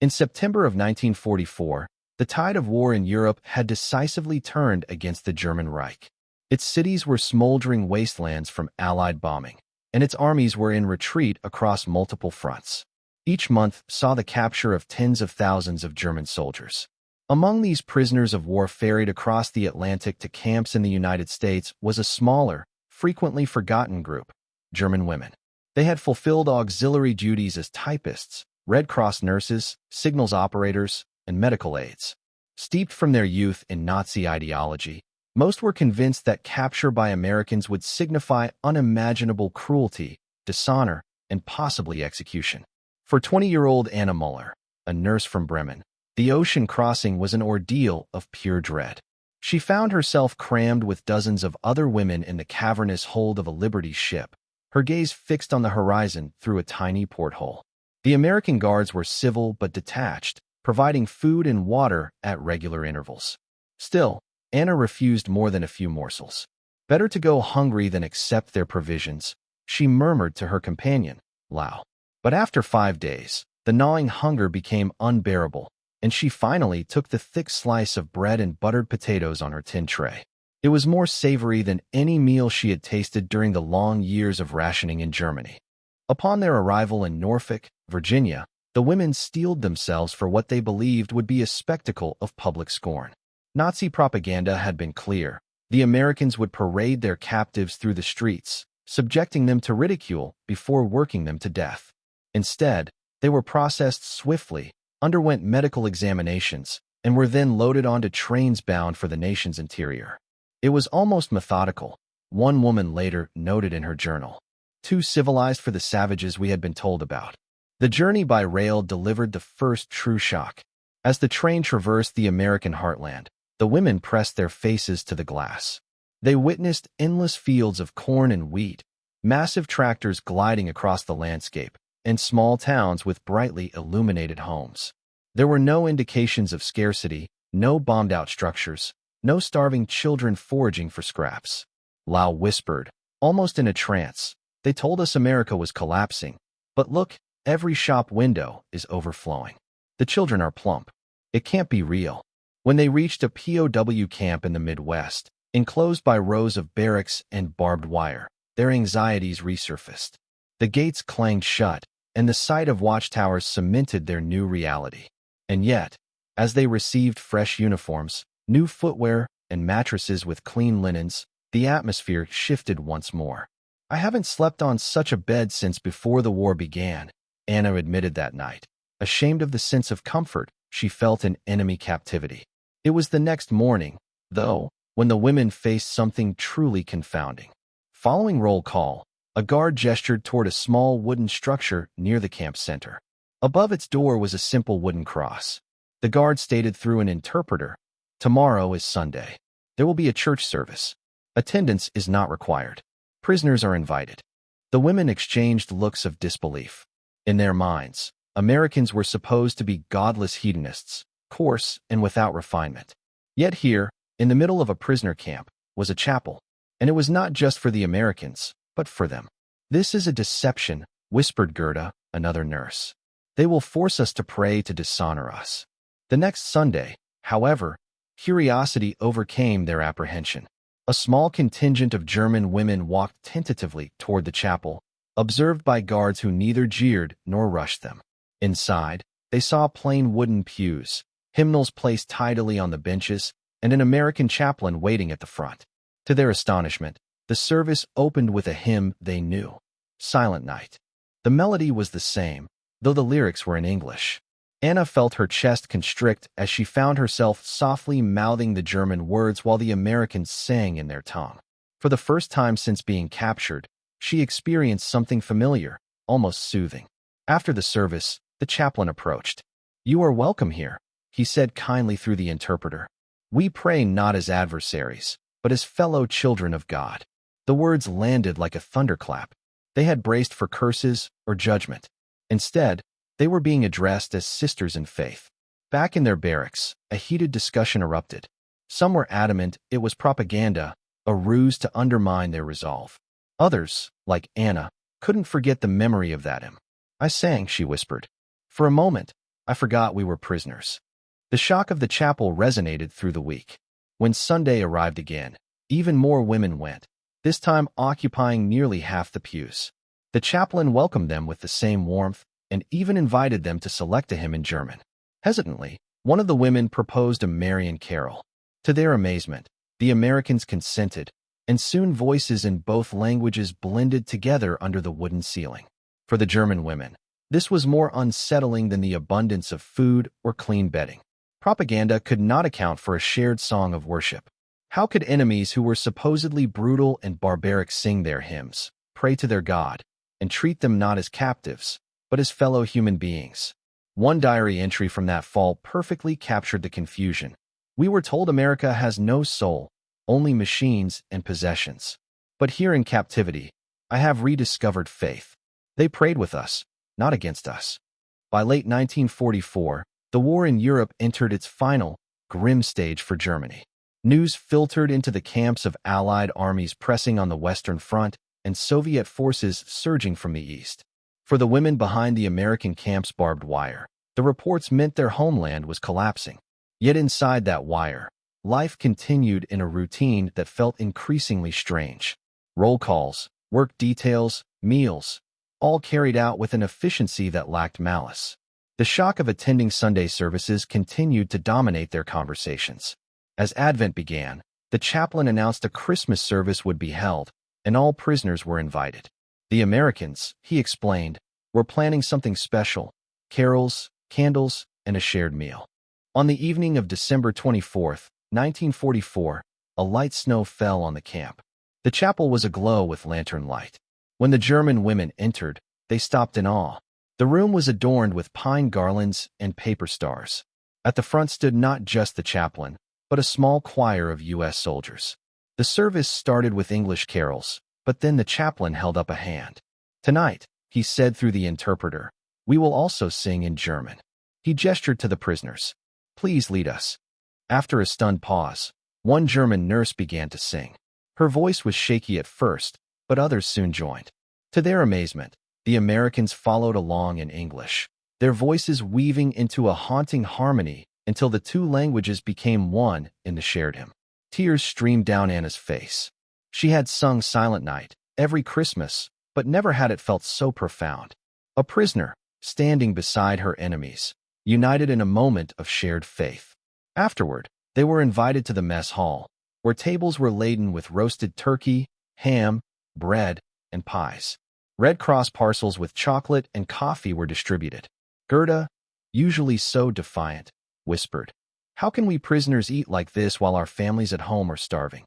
In September of 1944, the tide of war in Europe had decisively turned against the German Reich. Its cities were smoldering wastelands from Allied bombing, and its armies were in retreat across multiple fronts. Each month saw the capture of tens of thousands of German soldiers. Among these prisoners of war ferried across the Atlantic to camps in the United States was a smaller, frequently forgotten group: German women. They had fulfilled auxiliary duties as typists, Red Cross nurses, signals operators, and medical aides. Steeped from their youth in Nazi ideology, most were convinced that capture by Americans would signify unimaginable cruelty, dishonor, and possibly execution. For 20-year-old Anna Muller, a nurse from Bremen, the ocean crossing was an ordeal of pure dread. She found herself crammed with dozens of other women in the cavernous hold of a Liberty ship, her gaze fixed on the horizon through a tiny porthole. The American guards were civil but detached, providing food and water at regular intervals. Still, Anna refused more than a few morsels. Better to go hungry than accept their provisions, she murmured to her companion, Lau. But after 5 days, the gnawing hunger became unbearable, and she finally took the thick slice of bread and buttered potatoes on her tin tray. It was more savory than any meal she had tasted during the long years of rationing in Germany. Upon their arrival in Norfolk, Virginia, the women steeled themselves for what they believed would be a spectacle of public scorn. Nazi propaganda had been clear. The Americans would parade their captives through the streets, subjecting them to ridicule before working them to death. Instead, they were processed swiftly, underwent medical examinations, and were then loaded onto trains bound for the nation's interior. It was almost methodical, one woman later noted in her journal. Too civilized for the savages we had been told about. The journey by rail delivered the first true shock. As the train traversed the American heartland, the women pressed their faces to the glass. They witnessed endless fields of corn and wheat, massive tractors gliding across the landscape, and small towns with brightly illuminated homes. There were no indications of scarcity, no bombed-out structures, no starving children foraging for scraps. Lau whispered, almost in a trance, "They told us America was collapsing. But look, every shop window is overflowing. The children are plump. It can't be real." When they reached a POW camp in the Midwest, enclosed by rows of barracks and barbed wire, their anxieties resurfaced. The gates clanged shut, and the sight of watchtowers cemented their new reality. And yet, as they received fresh uniforms, new footwear, and mattresses with clean linens, the atmosphere shifted once more. "I haven't slept on such a bed since before the war began," Anna admitted that night, ashamed of the sense of comfort she felt in enemy captivity. It was the next morning, though, when the women faced something truly confounding. Following roll call, a guard gestured toward a small wooden structure near the camp center. Above its door was a simple wooden cross. The guard stated through an interpreter, "Tomorrow is Sunday. There will be a church service. Attendance is not required. Prisoners are invited." The women exchanged looks of disbelief. In their minds, Americans were supposed to be godless hedonists, coarse and without refinement. Yet here, in the middle of a prisoner camp, was a chapel. And it was not just for the Americans, but for them. "This is a deception," whispered Gerda, another nurse. "They will force us to pray to dishonor us." The next Sunday, however, curiosity overcame their apprehension. A small contingent of German women walked tentatively toward the chapel, observed by guards who neither jeered nor rushed them. Inside, they saw plain wooden pews, hymnals placed tidily on the benches, and an American chaplain waiting at the front. To their astonishment, the service opened with a hymn they knew, "Silent Night." The melody was the same, though the lyrics were in English. Anna felt her chest constrict as she found herself softly mouthing the German words while the Americans sang in their tongue. For the first time since being captured, she experienced something familiar, almost soothing. After the service, the chaplain approached. "You are welcome here," he said kindly through the interpreter. "We pray not as adversaries, but as fellow children of God." The words landed like a thunderclap. They had braced for curses or judgment. Instead, they were being addressed as sisters in faith. Back in their barracks, a heated discussion erupted. Some were adamant it was propaganda, a ruse to undermine their resolve. Others, like Anna, couldn't forget the memory of that hymn. "I sang," she whispered. "For a moment, I forgot we were prisoners." The shock of the chapel resonated through the week. When Sunday arrived again, even more women went, this time occupying nearly half the pews. The chaplain welcomed them with the same warmth and even invited them to select a hymn in German. Hesitantly, one of the women proposed a Marian carol. To their amazement, the Americans consented, and soon voices in both languages blended together under the wooden ceiling. For the German women, this was more unsettling than the abundance of food or clean bedding. Propaganda could not account for a shared song of worship. How could enemies who were supposedly brutal and barbaric sing their hymns, pray to their God, and treat them not as captives, but as fellow human beings? One diary entry from that fall perfectly captured the confusion. "We were told America has no soul, only machines and possessions. But here in captivity, I have rediscovered faith. They prayed with us, not against us." By late 1944, the war in Europe entered its final, grim stage for Germany. News filtered into the camps of Allied armies pressing on the Western Front and Soviet forces surging from the east. For the women behind the American camp's barbed wire, the reports meant their homeland was collapsing. Yet inside that wire, life continued in a routine that felt increasingly strange. Roll calls, work details, meals, all carried out with an efficiency that lacked malice. The shock of attending Sunday services continued to dominate their conversations. As Advent began, the chaplain announced a Christmas service would be held, and all prisoners were invited. The Americans, he explained, were planning something special: carols, candles, and a shared meal. On the evening of December 24, 1944, a light snow fell on the camp. The chapel was aglow with lantern light. When the German women entered, they stopped in awe. The room was adorned with pine garlands and paper stars. At the front stood not just the chaplain, but a small choir of U.S. soldiers. The service started with English carols, but then the chaplain held up a hand. "Tonight," he said through the interpreter, "we will also sing in German." He gestured to the prisoners. "Please lead us." After a stunned pause, one German nurse began to sing. Her voice was shaky at first, but others soon joined. To their amazement, the Americans followed along in English, their voices weaving into a haunting harmony until the two languages became one in the shared hymn. Tears streamed down Anna's face. She had sung Silent Night every Christmas, but never had it felt so profound. A prisoner, standing beside her enemies, united in a moment of shared faith. Afterward, they were invited to the mess hall, where tables were laden with roasted turkey, ham, bread, and pies. Red Cross parcels with chocolate and coffee were distributed. Gerda, usually so defiant, whispered, "How can we prisoners eat like this while our families at home are starving?"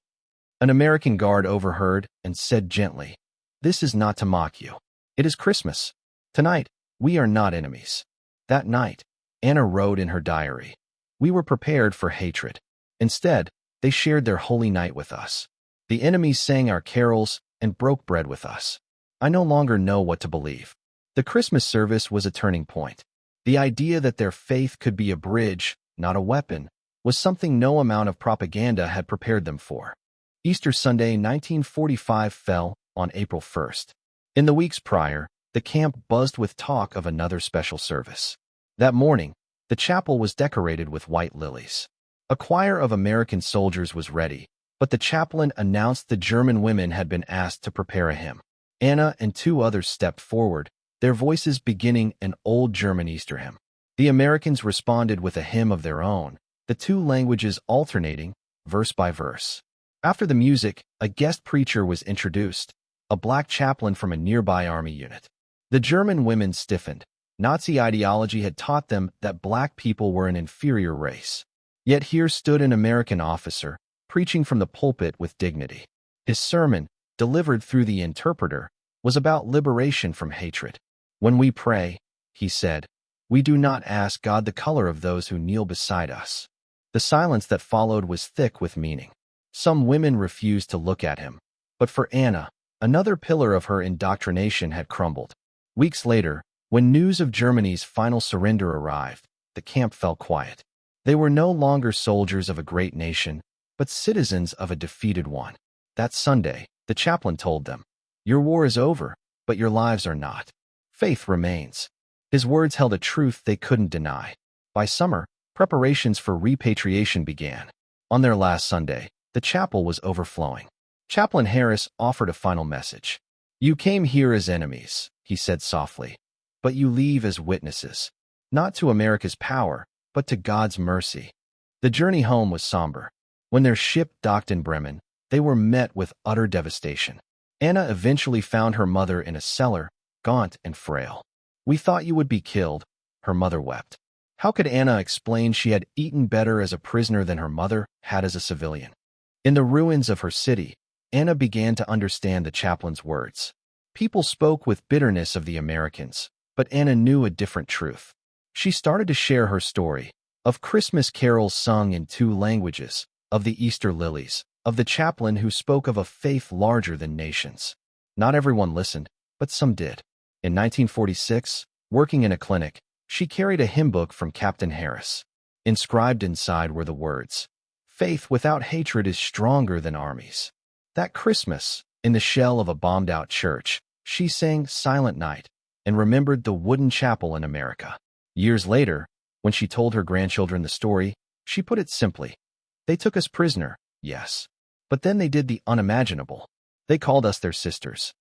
An American guard overheard and said gently, "This is not to mock you. It is Christmas. Tonight, we are not enemies." That night, Anna wrote in her diary, "We were prepared for hatred. Instead, they shared their holy night with us. The enemies sang our carols and broke bread with us. I no longer know what to believe." The Christmas service was a turning point. The idea that their faith could be a bridge, not a weapon, was something no amount of propaganda had prepared them for. Easter Sunday 1945 fell on April 1st. In the weeks prior, the camp buzzed with talk of another special service. That morning, the chapel was decorated with white lilies. A choir of American soldiers was ready, but the chaplain announced the German women had been asked to prepare a hymn. Anna and two others stepped forward, their voices beginning an old German Easter hymn. The Americans responded with a hymn of their own, the two languages alternating, verse by verse. After the music, a guest preacher was introduced, a black chaplain from a nearby army unit. The German women stiffened. Nazi ideology had taught them that black people were an inferior race. Yet here stood an American officer, preaching from the pulpit with dignity. His sermon, delivered through the interpreter, was about liberation from hatred. "When we pray," he said, "we do not ask God the color of those who kneel beside us." The silence that followed was thick with meaning. Some women refused to look at him, but for Anna, another pillar of her indoctrination had crumbled. Weeks later, when news of Germany's final surrender arrived, the camp fell quiet. They were no longer soldiers of a great nation, but citizens of a defeated one. That Sunday, the chaplain told them, "Your war is over, but your lives are not. Faith remains." His words held a truth they couldn't deny. By summer, preparations for repatriation began. On their last Sunday, the chapel was overflowing. Chaplain Harris offered a final message. "You came here as enemies," he said softly, "but you leave as witnesses, not to America's power, but to God's mercy." The journey home was somber. When their ship docked in Bremen, they were met with utter devastation. Anna eventually found her mother in a cellar, gaunt and frail. "We thought you would be killed," her mother wept. How could Anna explain she had eaten better as a prisoner than her mother had as a civilian? In the ruins of her city, Anna began to understand the chaplain's words. People spoke with bitterness of the Americans, but Anna knew a different truth. She started to share her story, of Christmas carols sung in 2 languages, of the Easter lilies, of the chaplain who spoke of a faith larger than nations. Not everyone listened, but some did. In 1946, working in a clinic, she carried a hymn book from Captain Harris. Inscribed inside were the words, "Faith without hatred is stronger than armies." That Christmas, in the shell of a bombed-out church, she sang Silent Night and remembered the wooden chapel in America. Years later, when she told her grandchildren the story, she put it simply, "They took us prisoner, yes. But then they did the unimaginable. They called us their sisters."